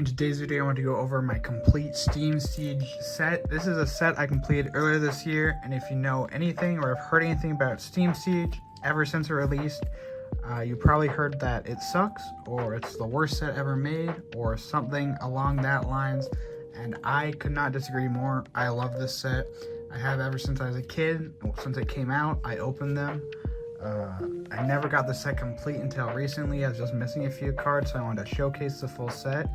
In today's video, I want to go over my complete Steam Siege set. This is a set I completed earlier this year, and if you know anything or have heard anything about Steam Siege ever since it released, you probably heard that it sucks, or it's the worst set ever made, or something along that lines, and I could not disagree more. I love this set. I have ever since I was a kid. Well, since it came out, I opened them. I never got the set complete until recently. I was just missing a few cards, so I wanted to showcase the full set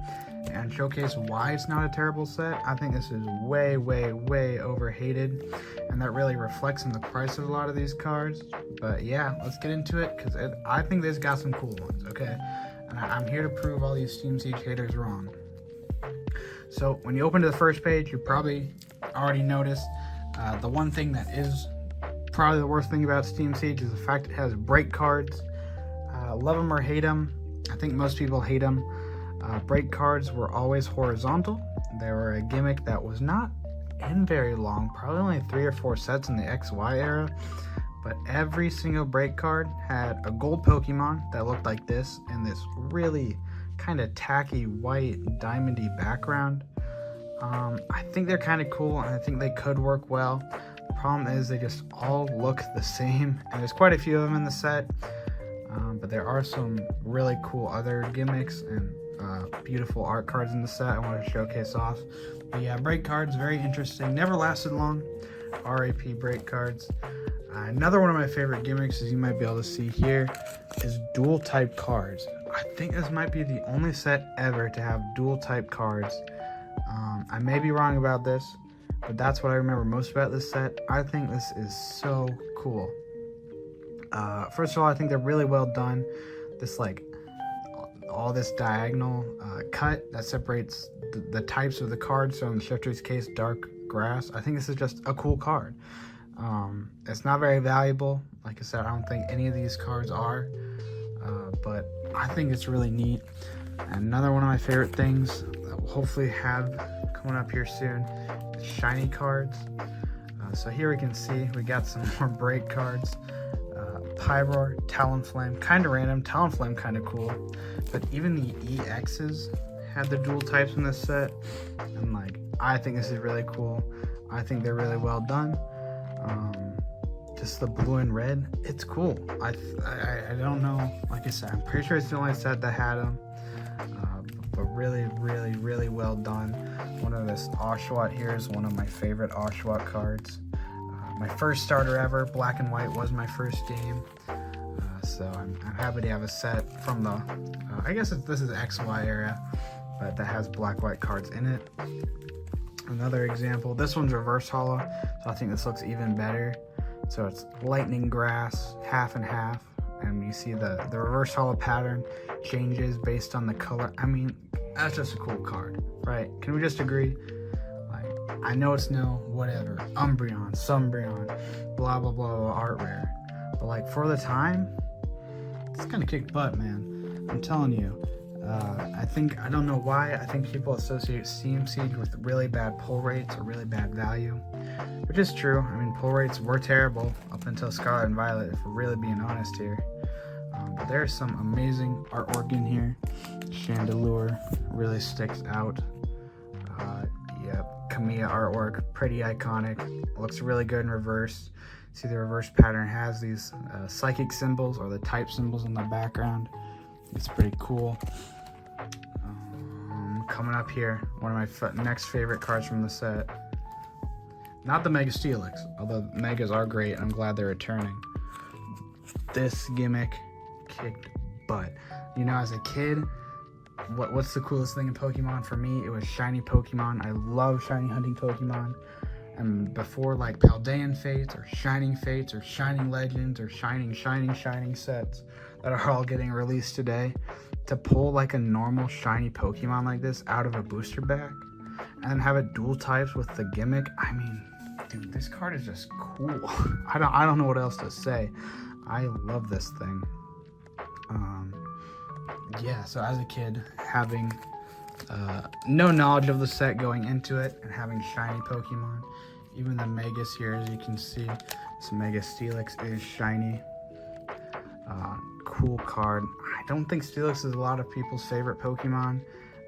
and showcase why it's not a terrible set. I think this is way overhated, and that really reflects in the price of a lot of these cards. But yeah, let's get into it, because I think this got some cool ones, okay? And I'm here to prove all these Steam Siege haters wrong. So when you open to the first page, you probably already noticed the one thing that is probably the worst thing about Steam Siege is the fact it has break cards. Love them or hate them. I think most people hate them. Break cards were always horizontal. They were a gimmick that was not in very long, probably only 3 or 4 sets in the XY era, but every single break card had a gold Pokemon that looked like this in this really kind of tacky white diamondy background. I think they're kind of cool, and I think they could work well. The problem is they just all look the same, and there's quite a few of them in the set, but there are some really cool other gimmicks and beautiful art cards in the set I want to showcase off. But yeah, break cards, very interesting, never lasted long. RAP break cards. Another one of my favorite gimmicks, as you might be able to see here, is dual type cards. I think this might be the only set ever to have dual type cards. I may be wrong about this, but that's what I remember most about this set. I think this is so cool. First of all, I think they're really well done. This all this diagonal cut that separates the types of the cards. So in the Shifter's case, dark grass. I think this is just a cool card. It's not very valuable. Like I said, I don't think any of these cards are, but I think it's really neat. And another one of my favorite things that we'll hopefully have coming up here soon is shiny cards. So here we can see we got some more break cards. Pyroar, Talonflame, kind of random. Talonflame kind of cool, but even the EXs had the dual types in this set, and I think this is really cool. I think they're really well done. Just the blue and red, it's cool. I don't know, like I said, I'm pretty sure it's the only set that had them, but really well done. One of this Oshawott here is one of my favorite Oshawott cards. My first starter ever, Black and White, was my first game, so I'm happy to have a set from the, I guess this is XY era, but that has black-white cards in it. Another example, this one's reverse holo, so I think this looks even better. So it's lightning grass, half and half, and you see the reverse holo pattern changes based on the color. I mean, that's just a cool card, right? Can we just agree? I know it's no whatever, Umbreon, Sumbreon, blah blah blah, art rare, but for the time, it's kind of kicked butt, man. I'm telling you. I don't know why, I think people associate Steam Siege with really bad pull rates or really bad value, which is true. I mean, pull rates were terrible up until Scarlet and Violet, if we're really being honest here. But there's some amazing artwork in here. Chandelure really sticks out. Kamiya artwork, pretty iconic. Looks really good in reverse. See, the reverse pattern has these psychic symbols, or the type symbols in the background. It's pretty cool. Coming up here, one of my next favorite cards from the set. Not the Mega Steelix, although Megas are great, and I'm glad they're returning. This gimmick kicked butt. You know, as a kid, what's the coolest thing in Pokemon? For me, it was shiny Pokemon. I love shiny hunting Pokemon. And before Paldean Fates, or Shining Fates, or Shining Legends, or Shining sets that are all getting released today, to pull a normal shiny Pokemon like this out of a booster pack and then have it dual types with the gimmick, I mean, dude, this card is just cool. I don't know what else to say. I love this thing. Yeah, so as a kid, having no knowledge of the set going into it, and having shiny Pokemon, even the Megas here, as you can see, this Mega Steelix is shiny. Cool card. I don't think Steelix is a lot of people's favorite Pokemon,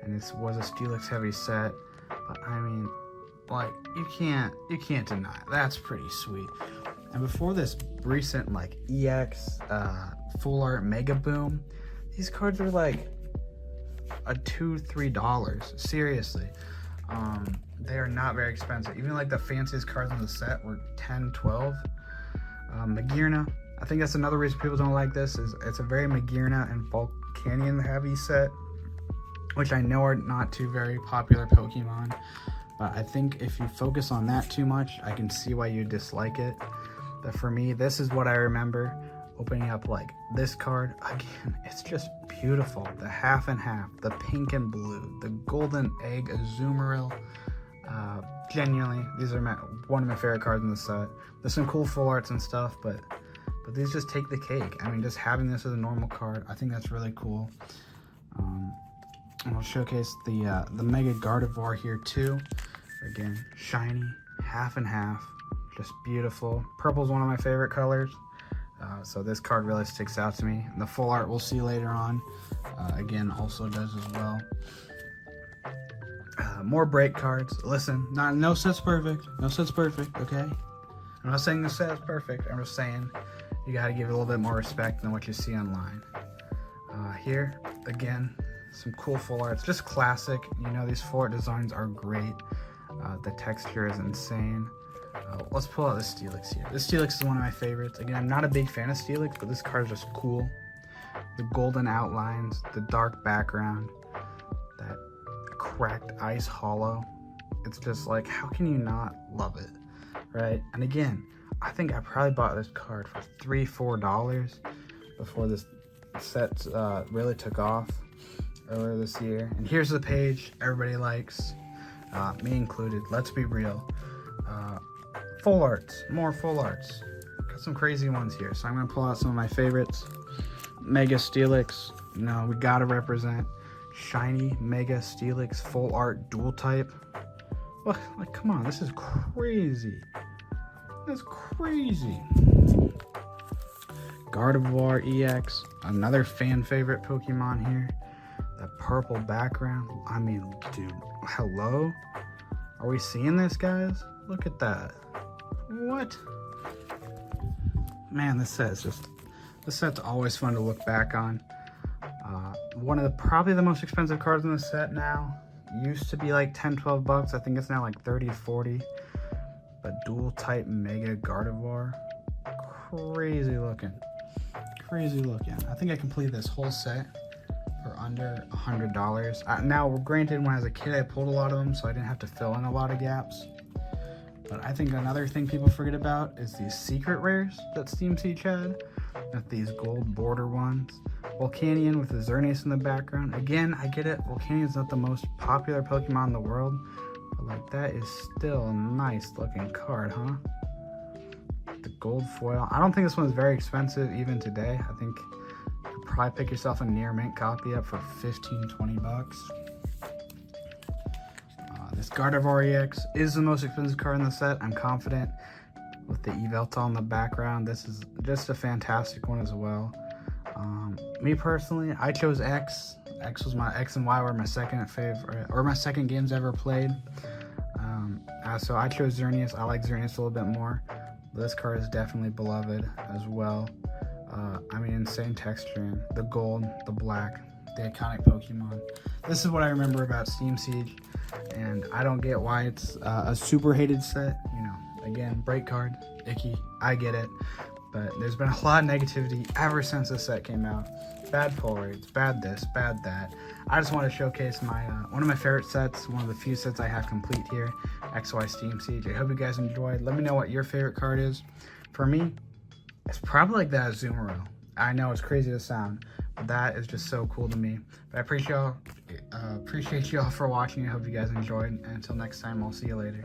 and this was a Steelix heavy set, but I mean, like, you can't deny it. That's pretty sweet. And before this recent like EX full art mega boom, these cards were like a $2-3. Seriously. They are not very expensive. Even like the fanciest cards in the set were $10-12. Magearna, I think that's another reason people don't like this, is it's a very Magearna and Volcanion heavy set, which I know are not two very popular Pokemon, but I think if you focus on that too much, I can see why you dislike it. But for me, this is what I remember opening up, like this card. Again, it's just beautiful. The half and half, the pink and blue, the golden egg Azumarill. Genuinely, these are one of my favorite cards in the set. There's some cool full arts and stuff, but these just take the cake. I mean, just having this as a normal card, I think that's really cool. And I'll showcase the Mega Gardevoir here too. Again, shiny, half and half, just beautiful. Purple's one of my favorite colors, so this card really sticks out to me. And the full art we'll see later on, again, also does as well. More break cards. Listen, no set's perfect. No set's perfect, okay? I'm not saying the set is perfect. I'm just saying you gotta give it a little bit more respect than what you see online. Here, again, some cool full arts. Just classic. You know, these full art designs are great. The texture is insane. Let's pull out the Steelix here. This Steelix is one of my favorites. Again, I'm not a big fan of Steelix, but this card is just cool. The golden outlines, the dark background, that cracked ice hollow. It's just like, how can you not love it, right? And again, I think I probably bought this card for $3-4 before this set really took off earlier this year. And here's the page everybody likes, me included. Let's be real. Full arts, more full arts. Got some crazy ones here, so I'm gonna pull out some of my favorites. Mega Steelix, no, we gotta represent. Shiny Mega Steelix full art dual type. What? Like, come on, this is crazy. That's crazy. Gardevoir EX, another fan favorite Pokemon here. That purple background. I mean, dude, hello? Are we seeing this, guys? Look at that. What? Man, this set's always fun to look back on. One of probably the most expensive cards in the set now. Used to be like $10-12. I think it's now like $30-40. But dual type Mega Gardevoir. Crazy looking. Crazy looking. I think I completed this whole set for under $100. Now, granted, when I was a kid, I pulled a lot of them, so I didn't have to fill in a lot of gaps. But I think another thing people forget about is these secret rares that Steam Siege had. With these gold border ones. Volcanion with the Xerneas in the background. Again, I get it. Volcanion's not the most popular Pokemon in the world. But like, that is still a nice looking card, huh? The gold foil. I don't think this one's very expensive even today. I think you could probably pick yourself a near mint copy up for $15-20. This Gardevoir EX is the most expensive card in the set. I'm confident. With the Yveltal in the background, this is just a fantastic one as well. Me personally, I chose X. X and Y were my second favorite, or my second games ever played. So I chose Xerneas. I like Xerneas a little bit more. This card is definitely beloved as well. I mean, insane texturing, the gold, the black, the iconic Pokemon. This is what I remember about Steam Siege, and I don't get why it's a super hated set. You know, again, break card, icky, I get it. But there's been a lot of negativity ever since this set came out. Bad pull rates, bad this, bad that. I just want to showcase my one of my favorite sets, one of the few sets I have complete here, XY Steam Siege. I hope you guys enjoyed. Let me know what your favorite card is. For me, it's probably like that Azumarill. I know it's crazy to sound, but that is just so cool to me. But I appreciate y'all for watching. I hope you guys enjoyed. And until next time, I'll see you later.